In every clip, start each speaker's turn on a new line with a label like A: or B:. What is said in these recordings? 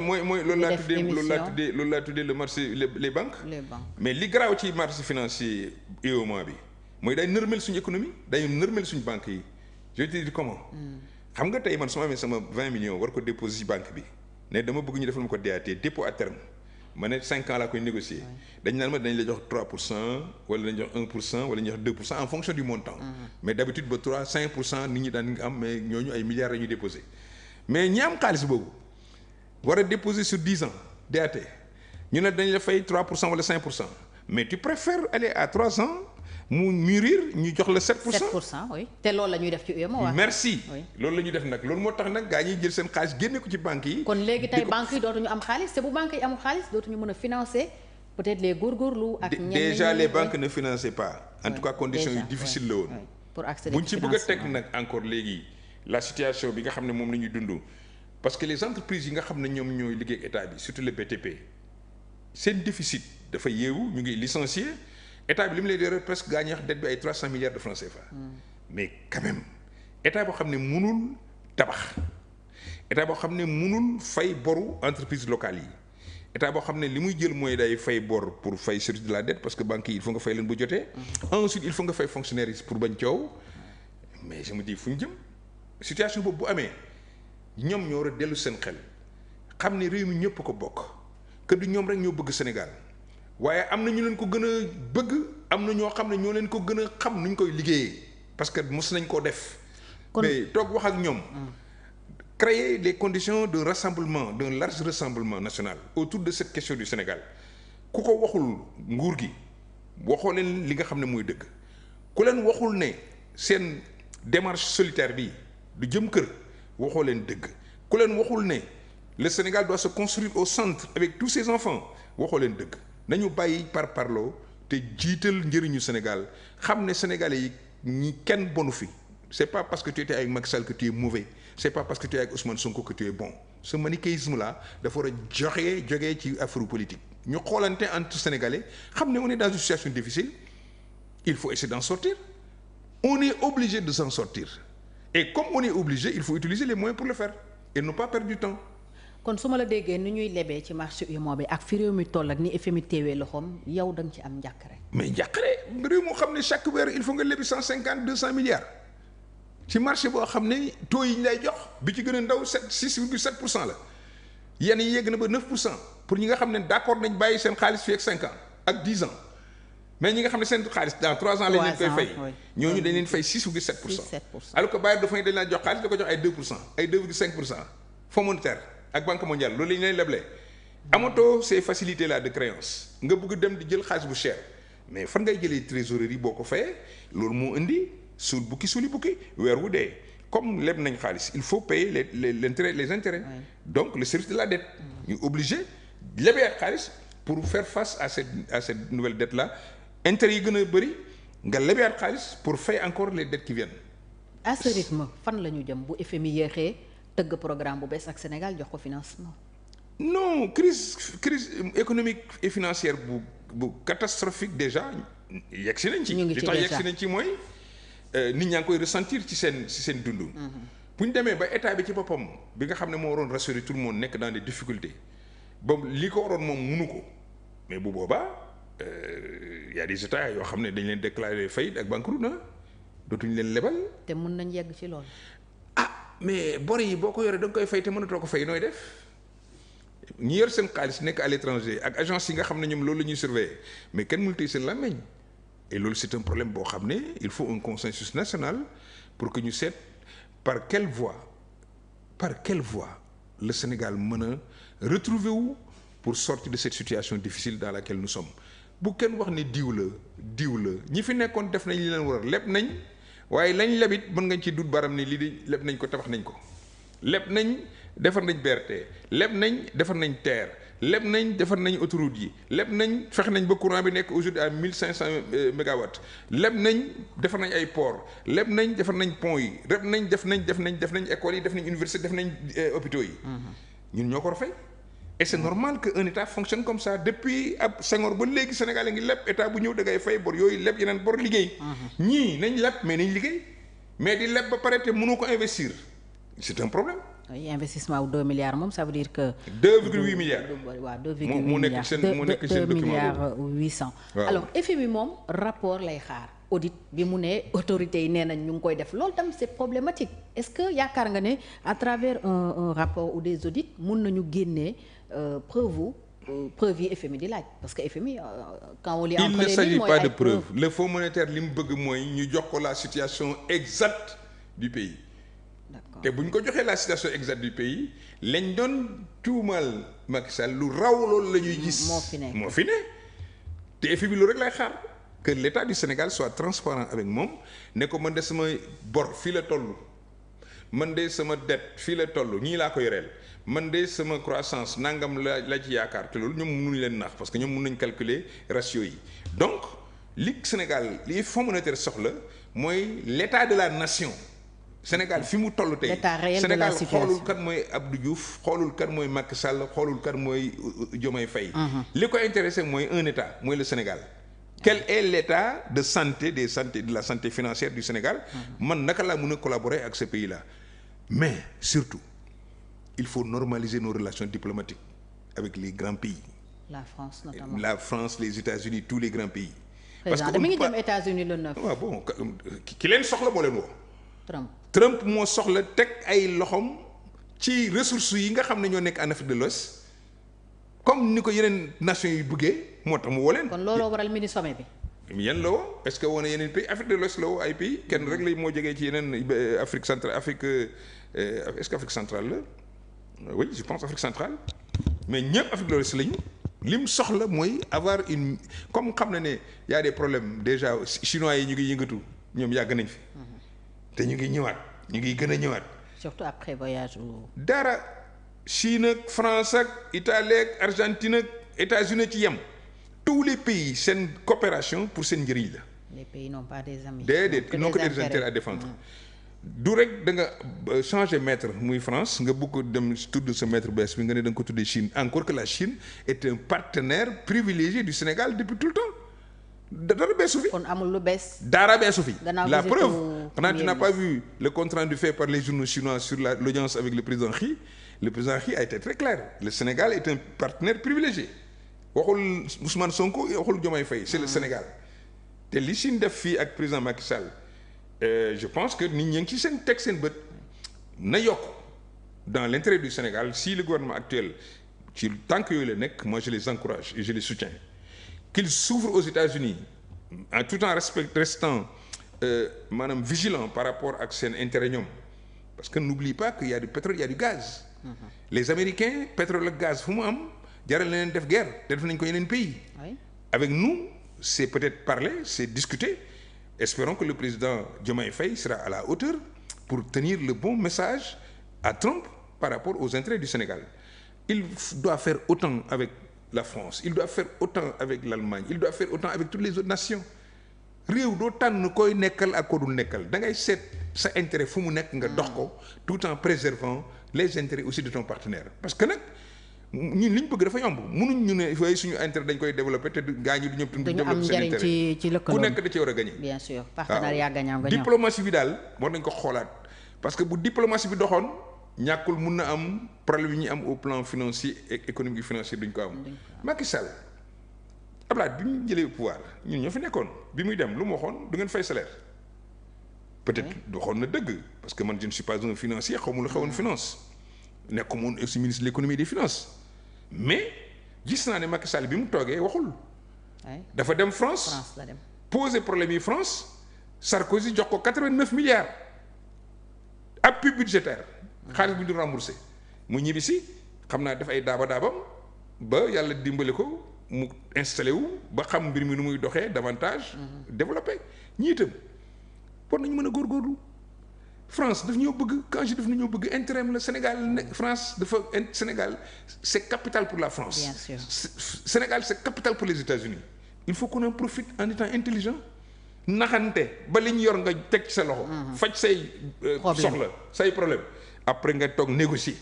A: mooy loolu laa tuddee le marché les banques. Mais li garaaw ci marché financier UEMOA bi mooy day nërmel suñu économie day nërmel suñu banques yi je te dis comment. xam nga tey man su ma amee sama 20 millions war ko déposer ci banque bi ne dama bëgg ñu defal ma ko DAT dépôt à terme ma ne 5 ans laa koy négocier. dañ naan ma dañ la jox 3% wala dañ jox 1% wala ñu jox 2% en fonction du montant. Mais d'habitude ba 5% nit ñi daan am mais ñooñu ay milliards la ñuy déposer mais ñi am xaalis boobu. war a déposer sur 10 ans DAT ñu ne dañ la fay 3% wala 5% mais tu préfères aller à 3 ans mu mûrir ñu jox la 7%.
B: 7% oui te loolu la ñuy def ci UEMOA.
A: merci
B: oui.
A: Loolu la ñuy def nag loolu moo tax nag gaa ñiy jël seen xaalis génne ko ci banques yi.
B: kon léegi tey banques yi dootuñu am xaalis te bu banques yi amul xaalis dootuñu mën a financer peut-être les góorgóorlu ak.
A: déjà les banques ne finançaient pas. en tout cas conditions yu difficile la woon.
B: pour accéder
A: buñ ci bëgg a teg nag encore léegi la situation bi nga xam ne moom la ñuy dund. Parce que les entreprises yi nga xam ne ñoom ñooy liggéey ak état bi surtout le BTP seen déficit dafa yeewu ñu ngi licencier état bi li mu lay dee presque gaañ wax dette bi ay 300 milliards de francs CFA. Mais quand même état boo xam ne mënul tabax état boo xam ne mënul fay boru entreprise locales yi état boo xam ne li muy jël mooy day fay bor pour fay service de la dette parce que banques yi il faut nga fay leen bu jotee. Ensuite il faut nga fay fonctionnaires yi pour bañ coow mais je me dis fu ñu jëm situation boobu bu amee. ñoom ñoo war a dellu seen xel xam ne réew mi ñëpp ko bokk que du ñoom rek ñoo bëgg Sénégal waaye am na ñu leen ko gën a bëgg am na ñoo xam ne ñoo leen ko gën a xam nuñ koy liggéeyee parce que mos nañ koo def. mais toog wax ak ñoom. créer les conditions d'un rassemblement d'un large rassemblement national autour de cette question du Sénégal ku ko waxul nguur gi waxoo leen li nga xam ne mooy dëgg ku leen waxul ne seen démarche solitaire bi du jëm kër. waxoo leen dëgg ku leen waxul ne le Sénégal doit se construire au centre avec tous ses enfants waxoo leen dëgg nañu bàyyi par parloo te jiital njëriñu Sénégal xam ne Sénégalais yi ñi kenn bonu fi c'est pas parce que tu étais avec Macky Sall que tu es mauvais c'est pas parce que tu es avec Ousmane Sonko que tu es bon ce manichéisme là dafa war a jógee ci affaire politique ñu xoolante entre Sénégalais xam ne on est dans une situation difficile il faut essayer d'en sortir on est obligé de s'en sortir. Et comme on est obligé il faut utiliser les moyens pour le faire et ne pas perdre du temps.
B: kon su ma la déggee ni ñuy lebee ci marché UEMOA bi ak fi réew mi toll ak ni FMI téewee loxoom yow da nga ci am njàqare.
A: mais njàqare réew moo xam ne chaque weer il faut nga lebi 150-200 milliards ci marché boo xam ne taux yi ñu lay jox bi ci gën a ndaw 6,7% la yenn yi yegg na ba 9% pour ñi nga xam ne d'accord nañ bàyyi seen xaalis fii ak 5 ans ak 10 ans. mais ñi nga xam ne seen xaalis dans 3 ans lañ leen koy fay ñooñu dañ leen fay 6,7%. alors que bailleurs de fonds yi dañ leen jox xaalis da ko jox ay 2% ay 2,5% fonds monétaire ak banque mondiale loolu la ñu leen leblee. amatoo ces facilités là de créance nga bëgg dem di jël xaalis bu cher mais fan ngay jëlee trésorerie boo ko fayee loolu moo indi suul bukki suuli bukki weer wu dee comme leb nañ xaalis il faut payer les intérêts. Donc le service de la dette. ñu obligé lebee xaalis pour faire face à cette nouvelle dette là. intérêt yi gën a bëri nga lebeyaat xaalis pour fay encore les dettes qui viennent.
B: à ce rythme fan la ñu jëm bu FMI yéexee tëgg programme bu bees ak Sénégal jox ko financement.
A: non crise économique et financière bu catastrophique déjà yegg si nañ ci.
B: ñu ngi ci déjà
A: li tax yegg si nañ ci mooy nit ñaa ngi koy ressentir ci seen dund. bu ñu demee ba état bi ci boppam bi nga xam ne moo waroon rassurer tout le monde nekk dans des difficultés ba li ko waroon moom munu ko mais bu boobaa. Il y a des états yoo xam ne dañ leen déclarer faillite ak banqueroute na dootuñu leen lebal.
B: te mun nañ yegg ci loolu.
A: mais bor yi boo ko yoree da nga koy fay te mënatoo ko fay nooy def ñi yor seen xaalis nekk à l'étranger ak agence yi nga xam ne ñoom loolu la ñuy surveiller mais kenn mënul tey seen làmmiñ et loolu c'est un problème boo xam ne il faut un consensus national pour que ñu seet par quelle voie le Sénégal mën a retrouver wu pour sortir de cette situation difficile dans laquelle nous sommes. bu kenn wax ne diw la ñi fi nekkoon def nañ li leen war a leb nañ waaye lañ lebit mën ngañ ci dut baram ni lii di leb nañ ko tabax nañ ko leb nañ defar nañ BRT leb nañ defar nañ TER leb nañ defar nañ autoroute yi leb nañ fexe nañ ba courant bi nekk aujourd'hui à 1500 mégawatts leb nañ defar nañ ay port leb nañ defar nañ pont yi leb nañ def nañ écoles yi def nañ université def nañ hôpitaux yi ñun ñoo ko war a fay. Et c'est normal que un état fonctionne comme ça depuis ab Senghor ba léegi Sénégal a ngi leb état bu ñëw da ngay fay bor yooyu leb yeneen bor liggéey. ñii nañ leb mais nañ liggéey mais di leb ba pare te mënu ko investir c'est un problème.
B: oui, investissement wu 2 milliards moom ça veut dire que.
A: 2,8 milliards.
B: waaw 2,8 milliards
A: mu nekk seen document
B: 2 milliards 800.
A: waaw.
B: alors FMI moom rapport lay xaar audit bi mu ne autorités yi nee nañ ñu ngi koy def loolu tam c'est problématique est-ce que yaakaar nga ne à travers un rapport ou des audits mun nañu génnee preuve yi FMI di laaj parce que FMI quand on lit entre les lignes
A: il ne s'agit
B: mooy
A: pas
B: ay
A: de preuve le Fonds monétaire li mu bëgg mooy ñu jox ko la situation exacte du pays.
B: d'accord
A: te bu ñu ko joxee la situation exacte du pays lañ doon tuumal Macky Sall lu raw loolu la ñuy gis. moo fi ne te FMI lu rek lay xaar que l'État du Sénégal soit transparent avec moom ne ko man de sama bor fii la toll man de sama dette fii la toll ñii laa ko yoreel man de sama croissance nangam la ci yaakaar te loolu ñoom mënuñ leen nax parce que ñoom mën nañ calculer ratio yi donc li Sénégal li Fonds monétaire soxla mooy l'État de la nation. Sénégal fi mu toll tey Sénégal xoolul kan mooy Abdou Diouf xoolul kan mooy Macky Sall xoolul kan mooy Diomaye Faye. li ko intéressé mooy un état mooy le Sénégal. quel est l'état de santé de la santé financière du Sénégal. man naka laa mën a collaborer ak ce pays là. mais surtout il faut normaliser nos relations diplomatiques avec les grands pays.
B: la France notamment.
A: la France les États-Unis tous les grands pays.
B: parce que mi ngi jëm États-Unis le 9.
A: waaw bon ki leen soxla moo leen woo.
B: Trump
A: moo soxla teg ay loxoom ci ressources yi nga xam ne ñoo nekk en Afrique de l'Ouest comme ni ko yeneen nations yi bëggee moo tax mu woo leen.
B: kon looloo waral mini sommet bi.
A: yan la woo est-ce que woo na yeneen pays Afrique de l'Ouest la woo ay pays kenn rek la moo jógee ci yeneen Afrique centrale est-ce que Afrique centrale la oui je pense Afrique centrale mais ñëpp Afrique de l'Ouest lañu lim soxla mooy avoir une comme xam na ne y a des problèmes déjà chinois yi ñu ngi yëngatu ñoom yàgg nañ fi. te ñu ngi ñëwaat ñu ngi gën a ñëwaat.
B: surtout après voyage
A: dara Chine ak France ak Italie ak Argentine ak États-Unis ci yem tous les pays seen coopération pour seen njëriñ la.
B: les pays n'ont pas des amis.
A: déedéet ils n'ont que des intérêts à défendre. du rek da nga changer maître muy France nga bëgg ko dem tudd sa maître bees bi nga ne da nga ko tuddee Chine encore que la Chine est un partenaire privilégié du Sénégal depuis tout le temps. dara beesu fi.
B: kon amul lu bees.
A: dara beesu fi.
B: la
A: preuve xanaa tu n'as pas vu le compte rendu fait par les journaux chinois sur l'audience avec le président Xi. Le président Xi a été très clair. Le Sénégal est un partenaire privilégié. waxul Ousmane Sonko waxul Diomaye Faye c'est le Sénégal. te li Chine def fii ak président Macky Sall je pense que nit ñi ngi ci seen teg seen bët na yokk dans l'intérêt du Sénégal si le gouvernement actuel ci tànk yooyu la nekk moi je les encourage et je les soutiens. Qu'ils s'ouvrent aux États-Unis tout en restant maanaam vigilant par rapport ak seen intérêt ñoom parce que n'oublie pas qu'il y a du pétrole il y a du gaz. Les Américains pétrole ak gaz fu mu am jaral na leen def guerre te def nañ ko yeneen pays.
B: Oui.
A: Avec nous c'est peut-être parler c'est discuter espérons que le président Diomaye Faye sera à la hauteur pour tenir le bon message à Trump par rapport aux intérêts du Sénégal. Il doit faire autant avec la France il doit faire autant avec l'Allemagne il doit faire autant avec toutes les autres nations réew doo tànn koy nekkal ak ko dul nekkal da ngay seet sa intérêt fu mu nekk nga dox ko tout en préservant les intérêts aussi de ton partenaire parce que nag ñun li ñu bëgg dafa yomb mënuñ ñu ne fay suñu intérêt dañ koy développer te gaa ñi du ñëpp duñu développer seen intérêt
B: ci lëkkaloo
A: ku nekk da ci war a gagner
B: bien sûr partenariat gagnant-gagnant
A: diplomatie bi daal war nañ ko xoolaat parce que bu diplomatie bi doxoon ñàkkul mun na am problème yi ñuy am au plan financier et économique et financier duñ ko am. Macky Sall Abdoulaye bi ñu jëlee pouvoir ñun ñoo fi nekkoon bi muy dem lu mu waxoon du ngeen fay salaire. peut-être waxoon na dëgg parce que man je ne suis pas un financier xaw ma lu xewoon finance nekkuma woon aussi ministre de l'économie et des finances mais gis naa ne Macky Sall bi mu toogee waxul. dafa dem France
B: la dem
A: poser problème yi France Sarkozy jox ko 89 milliards appui budgétaire. xaalis bu ñu remboursé mu ñibbi si xam naa def ay daabam ba yàlla dimbali ko mu installé wu ba xam mbir mi nu muy doxee davantage développé ñii itam war nañu mën a góorgóorlu France daf ñoo bëgg quand je daf ñoo bëgg intérêt la Sénégal ne France dafa Sénégal c'est capital pour la France.
B: Bien sûr.
A: Sénégal c'est capital pour les États-Unis il faut qu'on en profite en étant intelligent naxante ba li ñu yor nga teg ci sa loxo. faj say soxla say problème après nga toog négocier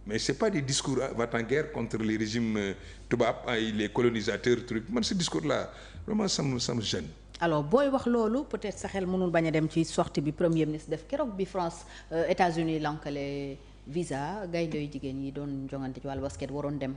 A: mais c'est pas des discours va-t-en-guerre contre les régimes tubaab ay les colonisateurs truc man ce discours là vraiment ça me gêne.
B: alors booy wax loolu peut-être sa xel mënul bañ a dem ci sortie bi premier ministre def keroog bi France États-Unis lankale visa gaynde yu jigéen yi doon jongante ci wàllu basket waroon dem